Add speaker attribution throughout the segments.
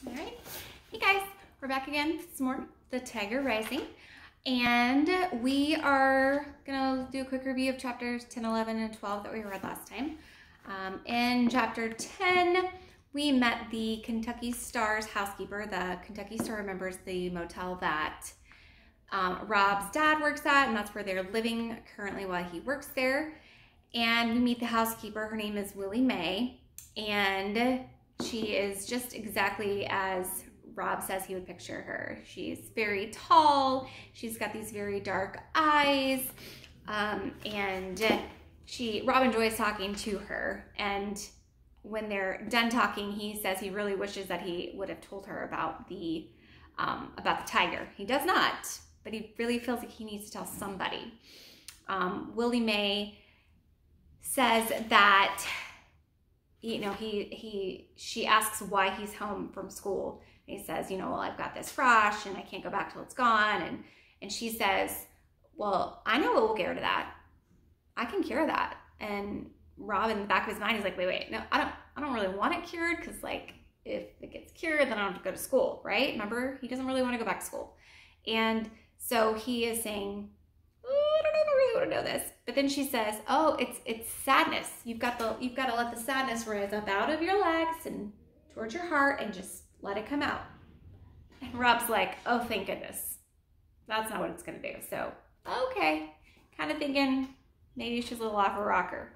Speaker 1: All right. Hey guys, we're back again with some more The Tiger Rising. And we are going to do a quick review of chapters 10, 11, and 12 that we read last time. In chapter 10, we met the Kentucky Star's housekeeper. The Kentucky Star remembers the motel that Rob's dad works at, and that's where they're living currently while he works there. And we meet the housekeeper. Her name is Willie Mae, and she is just exactly as Rob says he would picture her. She's very tall. She's got these very dark eyes, and Rob enjoys talking to her. And when they're done talking, he says he really wishes that he would have told her about the tiger. He does not, but he really feels like he needs to tell somebody. Willie Mae says that, you know, she asks why he's home from school. And he says, you know, well, I've got this rash and I can't go back till it's gone. And she says, well, I know what will get rid of that. I can cure that. And Rob, in the back of his mind, he's like, wait, no, I don't really want it cured, because like if it gets cured, then I don't have to go to school, right? Remember, he doesn't really want to go back to school. And so he is saying, oh, I don't know if I really want to know this. But then she says, oh, it's sadness. You've got to let the sadness rise up out of your legs and towards your heart and just let it come out. And Rob's like, oh, thank goodness. That's not what it's going to do. So, okay. Kind of thinking maybe she's a little off her rocker.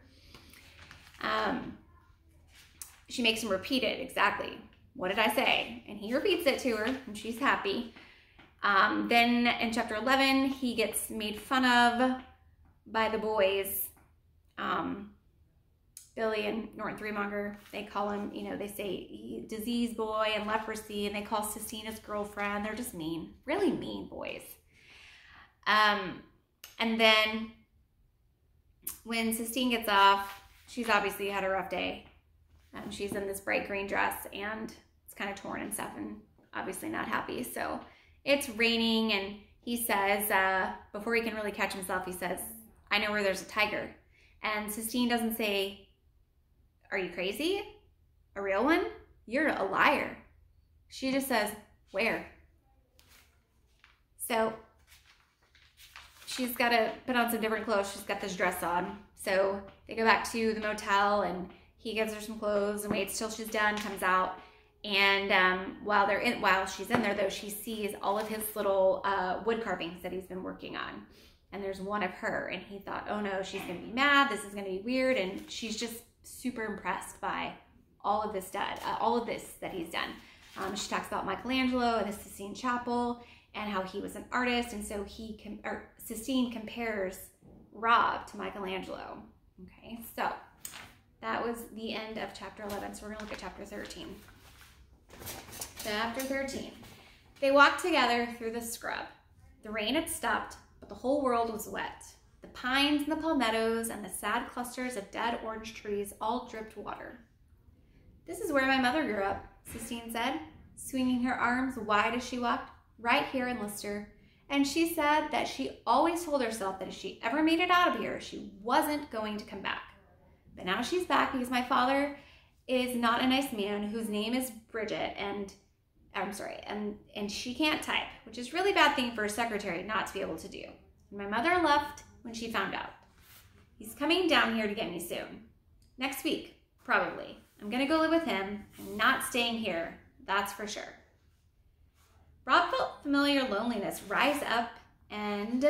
Speaker 1: She makes him repeat it exactly. What did I say? And he repeats it to her, and she's happy. Then in chapter 11, he gets made fun of by the boys. Billy and Norton Threemonger, they call him, you know, they say disease boy and leprosy, and they call Sistina's girlfriend. They're just mean, really mean boys. And then when Sistine gets off, she's obviously had a rough day. She's in this bright green dress, and it's kind of torn and stuff, and obviously not happy. So it's raining, and he says, before he can really catch himself, he says, I know where there's a tiger. And Sistine doesn't say, are you crazy? A real one? You're a liar. She just says, where? So she's got to put on some different clothes. She's got this dress on. So they go back to the motel, and he gives her some clothes and waits till she's done, comes out. And while she's in there, though, she sees all of his little wood carvings that he's been working on. And there's one of her, and he thought, oh no, she's going to be mad. This is going to be weird. And she's just super impressed by all of this that he's done. She talks about Michelangelo and the Sistine Chapel and how he was an artist. And so Sistine compares Rob to Michelangelo. Okay, so that was the end of chapter 11. So we're going to look at chapter 13. Chapter 13. They walked together through the scrub. The rain had stopped, but the whole world was wet. The pines and the palmettos and the sad clusters of dead orange trees all dripped water. This is where my mother grew up, Sistine said, swinging her arms wide as she walked, right here in Lister. And she said that she always told herself that if she ever made it out of here, she wasn't going to come back. But now she's back because my father is not a nice man whose name is Bridget, and she can't type, which is a really bad thing for a secretary not to be able to do. And my mother left when she found out. He's coming down here to get me soon. Next week, probably. I'm gonna go live with him. I'm not staying here, that's for sure. Rob felt familiar loneliness rise up and...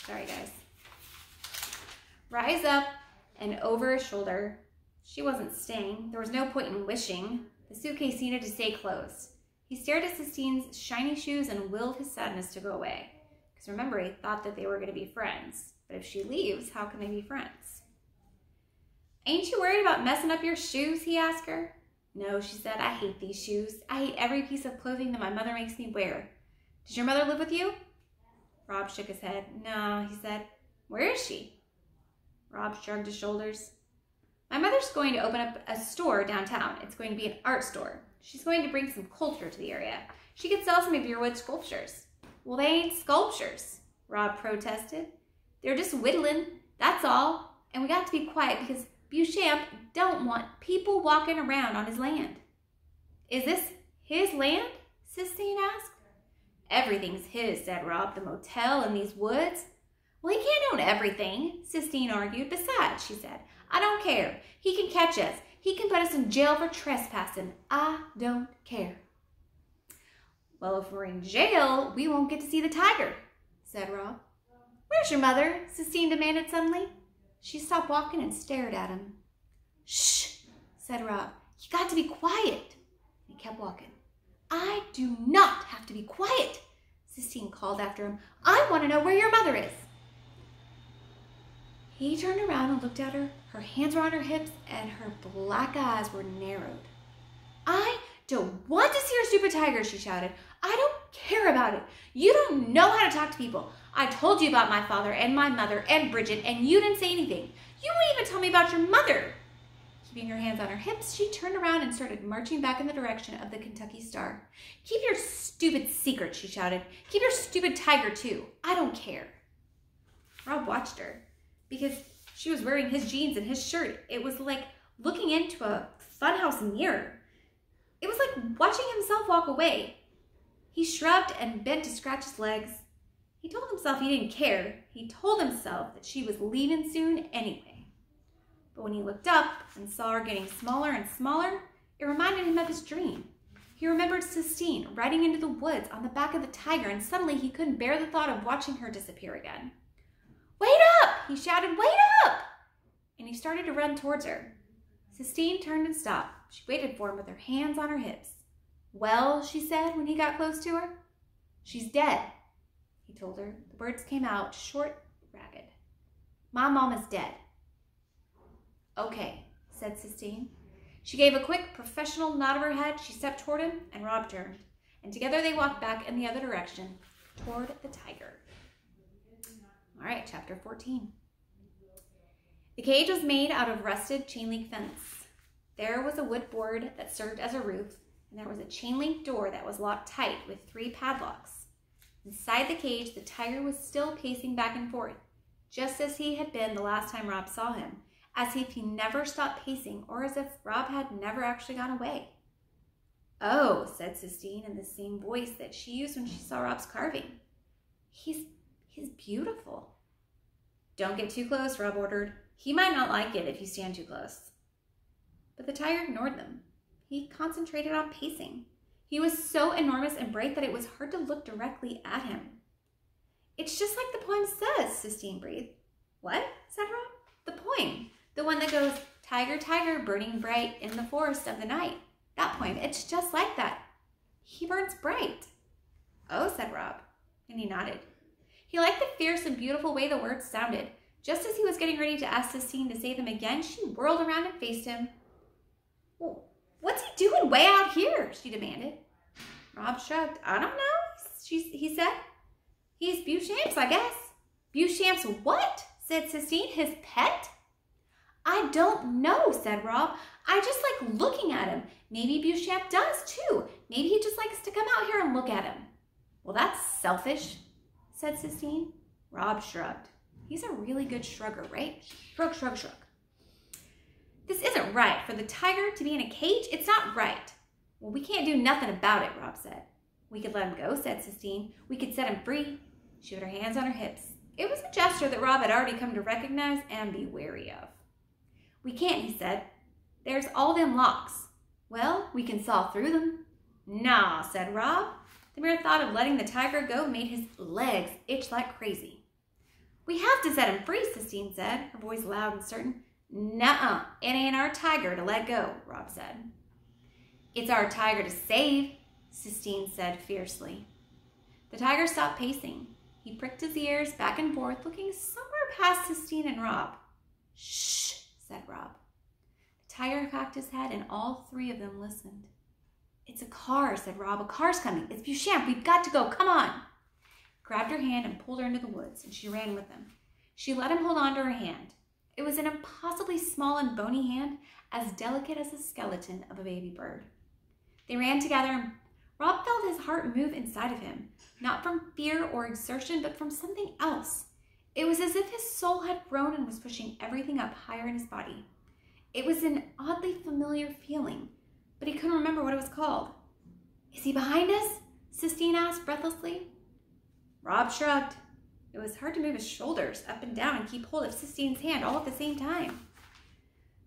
Speaker 1: Sorry, guys. Rise up and over his shoulder. She wasn't staying. There was no point in wishing. The suitcase needed to stay closed. He stared at Sistine's shiny shoes and willed his sadness to go away. Because remember, he thought that they were going to be friends. But if she leaves, how can they be friends? Ain't you worried about messing up your shoes? He asked her. No, she said, I hate these shoes. I hate every piece of clothing that my mother makes me wear. Does your mother live with you? Rob shook his head. No, he said. Where is she? Rob shrugged his shoulders. My mother's going to open up a store downtown. It's going to be an art store. She's going to bring some culture to the area. She could sell some of your wood sculptures. Well, they ain't sculptures, Rob protested. They're just whittling, that's all. And we got to be quiet because Beauchamp don't want people walking around on his land. Is this his land? Sistine asked. Everything's his, said Rob, the motel and these woods. Well, he can't own everything, Sistine argued. Besides, she said, I don't care. He can catch us. He can put us in jail for trespassing. I don't care. Well, if we're in jail, we won't get to see the tiger, said Rob. Where's your mother? Sistine demanded suddenly. She stopped walking and stared at him. Shh, said Rob. You got to be quiet. He kept walking. I do not have to be quiet, Sistine called after him. I want to know where your mother is. He turned around and looked at her. Her hands were on her hips and her black eyes were narrowed. I don't want to see your stupid tiger, she shouted. I don't care about it. You don't know how to talk to people. I told you about my father and my mother and Bridget, and you didn't say anything. You wouldn't even tell me about your mother. Keeping her hands on her hips, she turned around and started marching back in the direction of the Kentucky Star. Keep your stupid secret, she shouted. Keep your stupid tiger, too. I don't care. Rob watched her because she was wearing his jeans and his shirt. It was like looking into a funhouse mirror. It was like watching himself walk away. He shrugged and bent to scratch his legs. He told himself he didn't care. He told himself that she was leaving soon anyway. But when he looked up and saw her getting smaller and smaller, it reminded him of his dream. He remembered Sistine riding into the woods on the back of the tiger, and suddenly he couldn't bear the thought of watching her disappear again. Wait up! He shouted, wait up! And he started to run towards her. Sistine turned and stopped. She waited for him with her hands on her hips. Well, she said when he got close to her. She's dead, he told her. The words came out short, ragged. My mom is dead. Okay, said Sistine. She gave a quick, professional nod of her head. She stepped toward him, and Rob turned. And together they walked back in the other direction, toward the tiger. All right, chapter 14. The cage was made out of rusted chain link fence. There was a wood board that served as a roof, and there was a chain link door that was locked tight with 3 padlocks. Inside the cage, the tiger was still pacing back and forth, just as he had been the last time Rob saw him, as if he never stopped pacing or as if Rob had never actually gone away. Oh, said Sistine in the same voice that she used when she saw Rob's carving. He's beautiful. Don't get too close, Rob ordered. He might not like it if you stand too close. But the tiger ignored them. He concentrated on pacing. He was so enormous and bright that it was hard to look directly at him. It's just like the poem says, Sistine breathed. What? Said Rob. The poem. The one that goes, tiger, tiger, burning bright in the forest of the night. That poem. It's just like that. He burns bright. Oh, said Rob. And he nodded. He liked the fierce and beautiful way the words sounded. Just as he was getting ready to ask Sistine to say them again, she whirled around and faced him. Well, what's he doing way out here? She demanded. Rob shrugged. I don't know, he said. He's Beauchamp's, I guess. Beauchamp's what? Said Sistine. His pet? I don't know, said Rob. I just like looking at him. Maybe Beauchamp does too. Maybe he just likes to come out here and look at him. Well, that's selfish, said Sistine. Rob shrugged. He's a really good shrugger, right? Shrug, shrug, shrug. This isn't right. For the tiger to be in a cage, it's not right. Well, we can't do nothing about it, Rob said. We could let him go, said Sistine. We could set him free. She put her hands on her hips. It was a gesture that Rob had already come to recognize and be wary of. We can't, he said. There's all them locks. Well, we can saw through them. Nah, said Rob. The mere thought of letting the tiger go made his legs itch like crazy. We have to set him free, Sistine said, her voice loud and certain. Nuh-uh, it ain't our tiger to let go, Rob said. It's our tiger to save, Sistine said fiercely. The tiger stopped pacing. He pricked his ears back and forth, looking somewhere past Sistine and Rob. Shh, said Rob. The tiger cocked his head, and all 3 of them listened. It's a car, said Rob. A car's coming. It's Beauchamp. We've got to go. Come on. He grabbed her hand and pulled her into the woods, and she ran with him. She let him hold on to her hand. It was an impossibly small and bony hand, as delicate as the skeleton of a baby bird. They ran together, and Rob felt his heart move inside of him, not from fear or exertion, but from something else. It was as if his soul had grown and was pushing everything up higher in his body. It was an oddly familiar feeling, but he couldn't couldn't remember what it was called. Is he behind us? Sistine asked breathlessly. Rob shrugged. It was hard to move his shoulders up and down and keep hold of Sistine's hand all at the same time.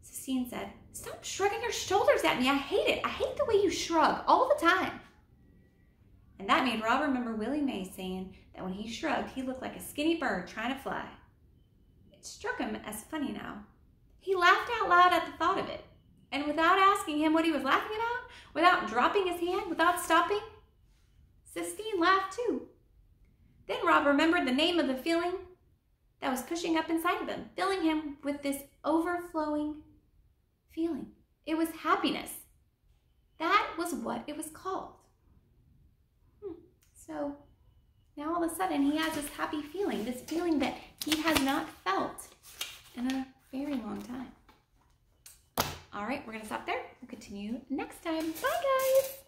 Speaker 1: Sistine said, "Stop shrugging your shoulders at me. I hate it. I hate the way you shrug all the time." And that made Rob remember Willie Mae saying that when he shrugged, he looked like a skinny bird trying to fly. It struck him as funny now. He laughed out loud at the thought of it. And without asking him what he was laughing about, without dropping his hand, without stopping, Sistine laughed too. Then Rob remembered the name of the feeling that was pushing up inside of him, filling him with this overflowing feeling. It was happiness. That was what it was called. So now all of a sudden he has this happy feeling, this feeling that he has not felt in a very long time. All right, we're going to stop there. We'll continue next time. Bye, guys.